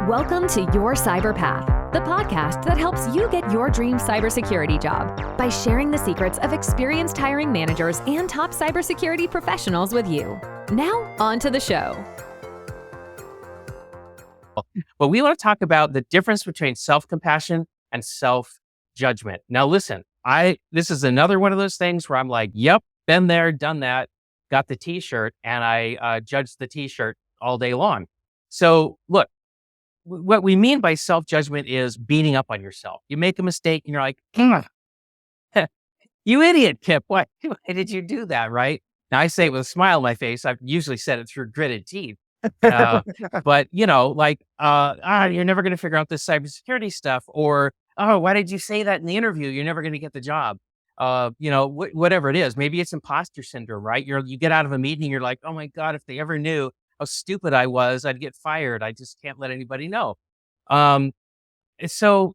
Welcome to Your Cyber Path, the podcast that helps you get your dream cybersecurity job by sharing the secrets of experienced hiring managers and top cybersecurity professionals with you. Now, on to the show. But we want to talk about the difference between self-compassion and self-judgment. Now, listen, this is another one of those things where I'm like, yep, been there, done that, got the t-shirt, and I judge the t-shirt all day long. So look, what we mean by self-judgment is beating up on yourself. You make a mistake and you're like, you idiot, Kip, why did you do that, right? Now I say it with a smile on my face. I've usually said it through gritted teeth. But you're never going to figure out this cybersecurity stuff, or, oh, why did you say that in the interview? You're never going to get the job. Whatever it is, maybe it's imposter syndrome, right? You get out of a meeting, you're like, oh my God, if they ever knew how stupid I was, I'd get fired. I just can't let anybody know. So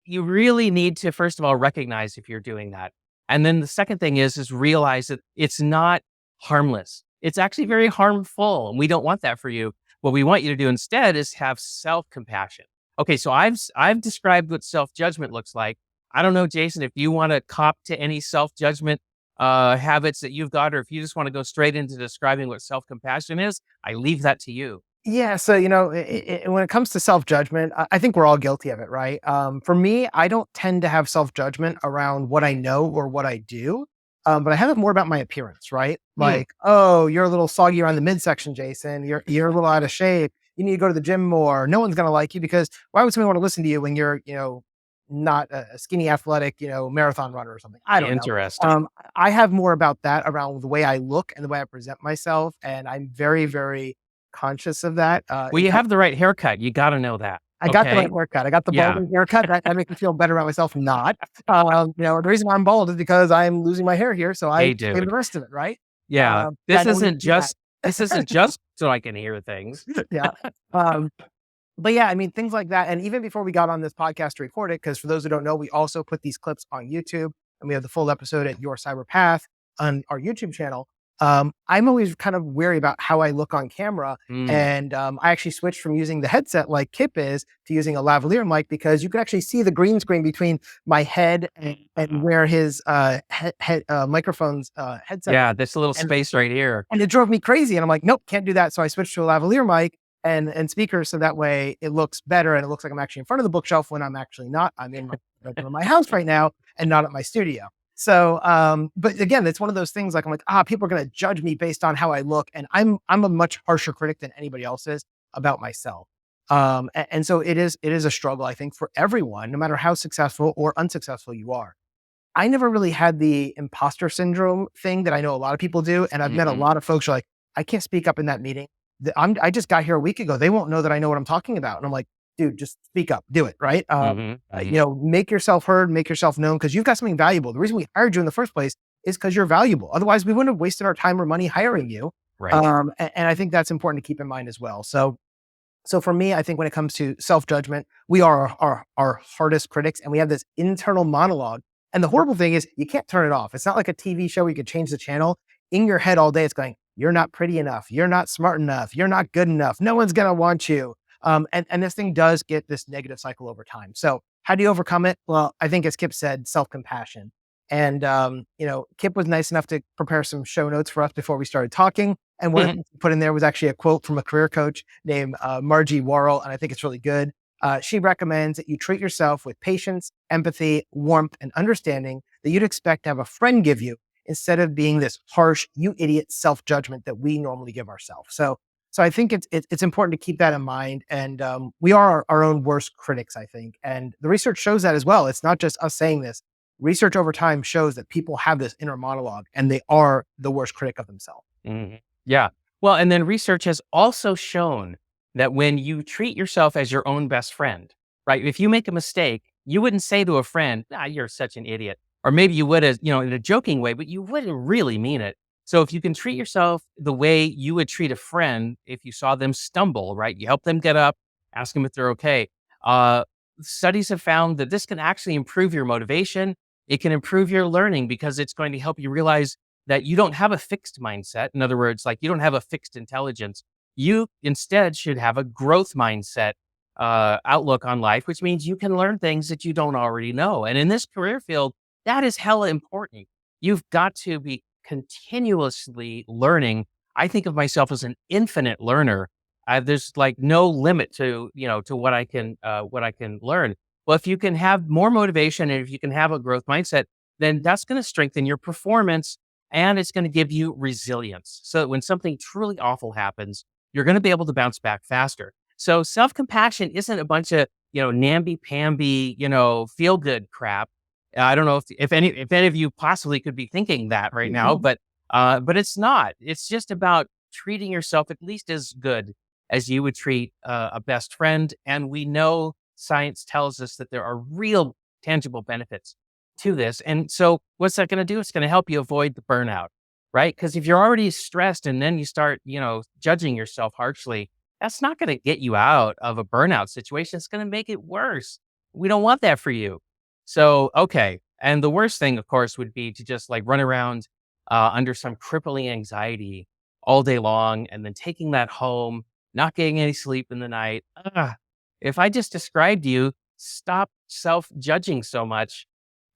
you really need to, first of all, recognize if you're doing that. And then the second thing is realize that it's not harmless. It's actually very harmful, and we don't want that for you. What we want you to do instead is have self-compassion. Okay, so I've described what self-judgment looks like. I don't know, Jason, if you want to cop to any self-judgment habits that you've got, or if you just want to go straight into describing what self-compassion is, I leave that to you. Yeah. So, when it comes to self-judgment, I think we're all guilty of it, right? For me, I don't tend to have self-judgment around what I know or what I do, but I have it more about my appearance, right? Like, oh, you're a little soggy around the midsection, Jason. You're a little out of shape. You need to go to the gym more. No one's going to like you because why would somebody want to listen to you when you're, not a skinny, athletic, marathon runner or something? I don't know. Interesting. I have more about that around the way I look and the way I present myself. And I'm very, very conscious of that. Well, you have the right haircut. You got to know that. I got the right haircut. I got the balding haircut. That makes me feel better about myself. Not, the reason I'm bald is because I'm losing my hair here. So I pay the rest of it. Right. Yeah. This isn't just so I can hear things. Yeah. But yeah, things like that. And even before we got on this podcast to record it, because for those who don't know, we also put these clips on YouTube, and we have the full episode at Your Cyber Path on our YouTube channel. I'm always kind of wary about how I look on camera. And I actually switched from using the headset like Kip is to using a lavalier mic, because you can actually see the green screen between my head and where his microphone's headset. Yeah, this little space right here. And it drove me crazy. And I'm like, nope, can't do that. So I switched to a lavalier mic and speakers, so that way it looks better and it looks like I'm actually in front of the bookshelf when I'm actually not. I'm in my house right now and not at my studio. So, but again, it's one of those things like, I'm like, people are going to judge me based on how I look. And I'm a much harsher critic than anybody else is about myself. And so it is a struggle, I think, for everyone, no matter how successful or unsuccessful you are. I never really had the imposter syndrome thing that I know a lot of people do. And I've met a lot of folks who are like, I can't speak up in that meeting. I just got here a week ago. They won't know that I know what I'm talking about. And I'm like, dude, just speak up, do it. Right. Make yourself heard, make yourself known, because you've got something valuable. The reason we hired you in the first place is because you're valuable. Otherwise we wouldn't have wasted our time or money hiring you. Right. And I think that's important to keep in mind as well. So for me, I think when it comes to self-judgment, we are our hardest critics, and we have this internal monologue. And the horrible thing is you can't turn it off. It's not like a TV show where you could change the channel. In your head all day, it's going, you're not pretty enough. You're not smart enough. You're not good enough. No one's going to want you. And this thing does get this negative cycle over time. So how do you overcome it? Well, I think as Kip said, self-compassion. And, Kip was nice enough to prepare some show notes for us before we started talking. And one of the things he put in there was actually a quote from a career coach named Margie Worrell. And I think it's really good. She recommends that you treat yourself with patience, empathy, warmth, and understanding that you'd expect to have a friend give you, instead of being this harsh, you idiot self-judgment that we normally give ourselves. So I think it's important to keep that in mind. And we are our own worst critics, I think. And the research shows that as well. It's not just us saying this. Research over time shows that people have this inner monologue, and they are the worst critic of themselves. Mm-hmm. Yeah. Well, and then research has also shown that when you treat yourself as your own best friend, right? If you make a mistake, you wouldn't say to a friend, you're such an idiot. Or maybe you would, in a joking way, but you wouldn't really mean it. So if you can treat yourself the way you would treat a friend, if you saw them stumble, right? You help them get up, ask them if they're okay. Studies have found that this can actually improve your motivation. It can improve your learning, because it's going to help you realize that you don't have a fixed mindset. In other words, like, you don't have a fixed intelligence. You instead should have a growth mindset outlook on life, which means you can learn things that you don't already know. And in this career field, that is hella important. You've got to be continuously learning. I think of myself as an infinite learner. There's like no limit to, to what I can learn. Well, if you can have more motivation and if you can have a growth mindset, then that's going to strengthen your performance and it's going to give you resilience. So that when something truly awful happens, you're going to be able to bounce back faster. So self-compassion isn't a bunch of, namby-pamby, feel-good crap. I don't know if any of you possibly could be thinking that right now, but it's not. It's just about treating yourself at least as good as you would treat a best friend. And we know science tells us that there are real tangible benefits to this. And so what's that going to do? It's going to help you avoid the burnout, right? Because if you're already stressed and then you start, judging yourself harshly, that's not going to get you out of a burnout situation. It's going to make it worse. We don't want that for you. So, okay. And the worst thing, of course, would be to just like run around under some crippling anxiety all day long and then taking that home, not getting any sleep in the night. If I just described you, stop self-judging so much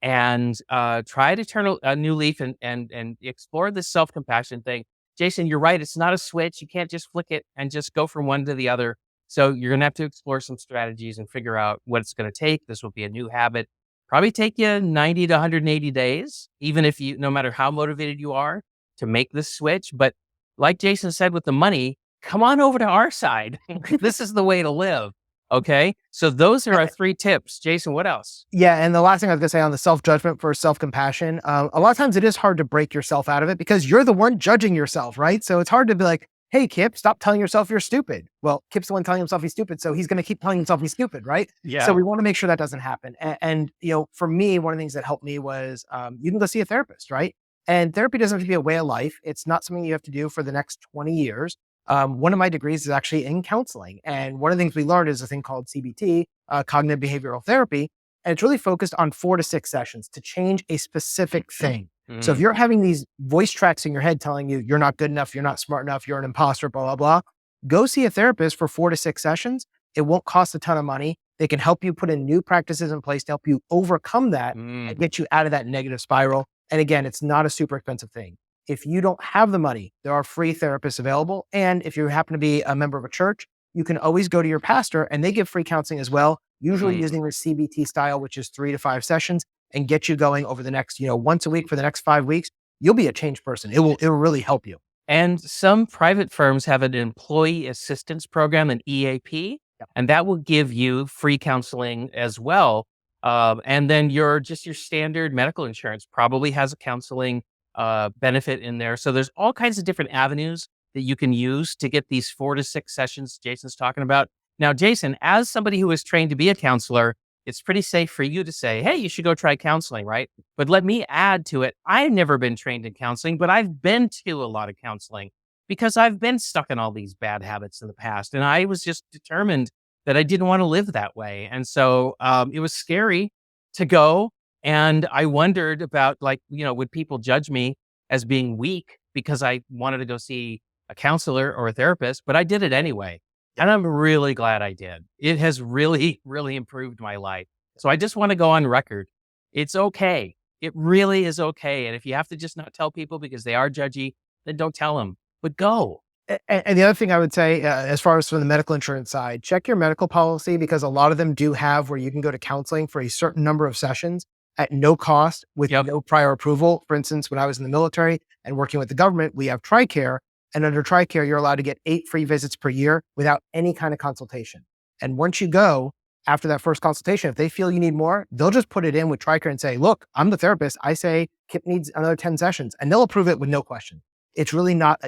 and try to turn a new leaf and explore this self-compassion thing. Jason, you're right. It's not a switch. You can't just flick it and just go from one to the other. So you're going to have to explore some strategies and figure out what it's going to take. This will be a new habit. Probably take you 90 to 180 days, even if no matter how motivated you are to make this switch. But like Jason said with the money, come on over to our side. This is the way to live. Okay. So those are our 3 tips. Jason, what else? Yeah. And the last thing I was going to say on the self-judgment for self-compassion, a lot of times it is hard to break yourself out of it because you're the one judging yourself, right? So it's hard to be like, hey, Kip, stop telling yourself you're stupid. Well, Kip's the one telling himself he's stupid, so he's going to keep telling himself he's stupid, right? Yeah. So we want to make sure that doesn't happen. And for me, one of the things that helped me was you can go see a therapist, right? And therapy doesn't have to be a way of life. It's not something you have to do for the next 20 years. One of my degrees is actually in counseling. And one of the things we learned is a thing called CBT, cognitive behavioral therapy. And it's really focused on 4 to 6 sessions to change a specific thing. So if you're having these voice tracks in your head telling you you're not good enough, you're not smart enough, you're an imposter, blah, blah, blah, go see a therapist for 4 to 6 sessions. It won't cost a ton of money. They can help you put in new practices in place to help you overcome that and get you out of that negative spiral. And again, it's not a super expensive thing. If you don't have the money, there are free therapists available. And if you happen to be a member of a church, you can always go to your pastor and they give free counseling as well, usually using the CBT style, which is 3 to 5 sessions, and get you going over the next, once a week for the next 5 weeks. You'll be a changed person. It will really help you. And some private firms have an employee assistance program, an EAP, and that will give you free counseling as well. And then your standard medical insurance probably has a counseling benefit in there. So there's all kinds of different avenues that you can use to get these 4 to 6 sessions Jason's talking about. Now, Jason, as somebody who is trained to be a counselor, it's pretty safe for you to say, hey, you should go try counseling, right? But let me add to it. I've never been trained in counseling, but I've been to a lot of counseling because I've been stuck in all these bad habits in the past. And I was just determined that I didn't want to live that way. And so it was scary to go. And I wondered about would people judge me as being weak because I wanted to go see a counselor or a therapist, but I did it anyway. And I'm really glad I did. It has really, really improved my life. So I just want to go on record. It's okay. It really is okay. And if you have to just not tell people because they are judgy, then don't tell them, but go. And the other thing I would say, as far as from the medical insurance side, check your medical policy because a lot of them do have where you can go to counseling for a certain number of sessions at no cost with no prior approval. For instance, when I was in the military and working with the government, we have TRICARE. And under TRICARE, you're allowed to get 8 free visits per year without any kind of consultation. And once you go, after that first consultation, if they feel you need more, they'll just put it in with TRICARE and say, look, I'm the therapist. I say Kip needs another 10 sessions. And they'll approve it with no question. It's really not,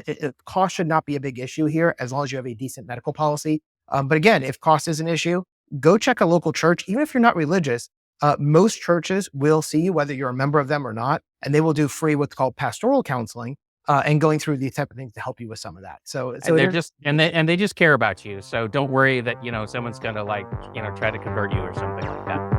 cost should not be a big issue here as long as you have a decent medical policy. But again, if cost is an issue, go check a local church. Even if you're not religious, most churches will see you whether you're a member of them or not. And they will do free what's called pastoral counseling. And going through these type of things to help you with some of that. So they just care about you. So don't worry that, someone's going to try to convert you or something like that.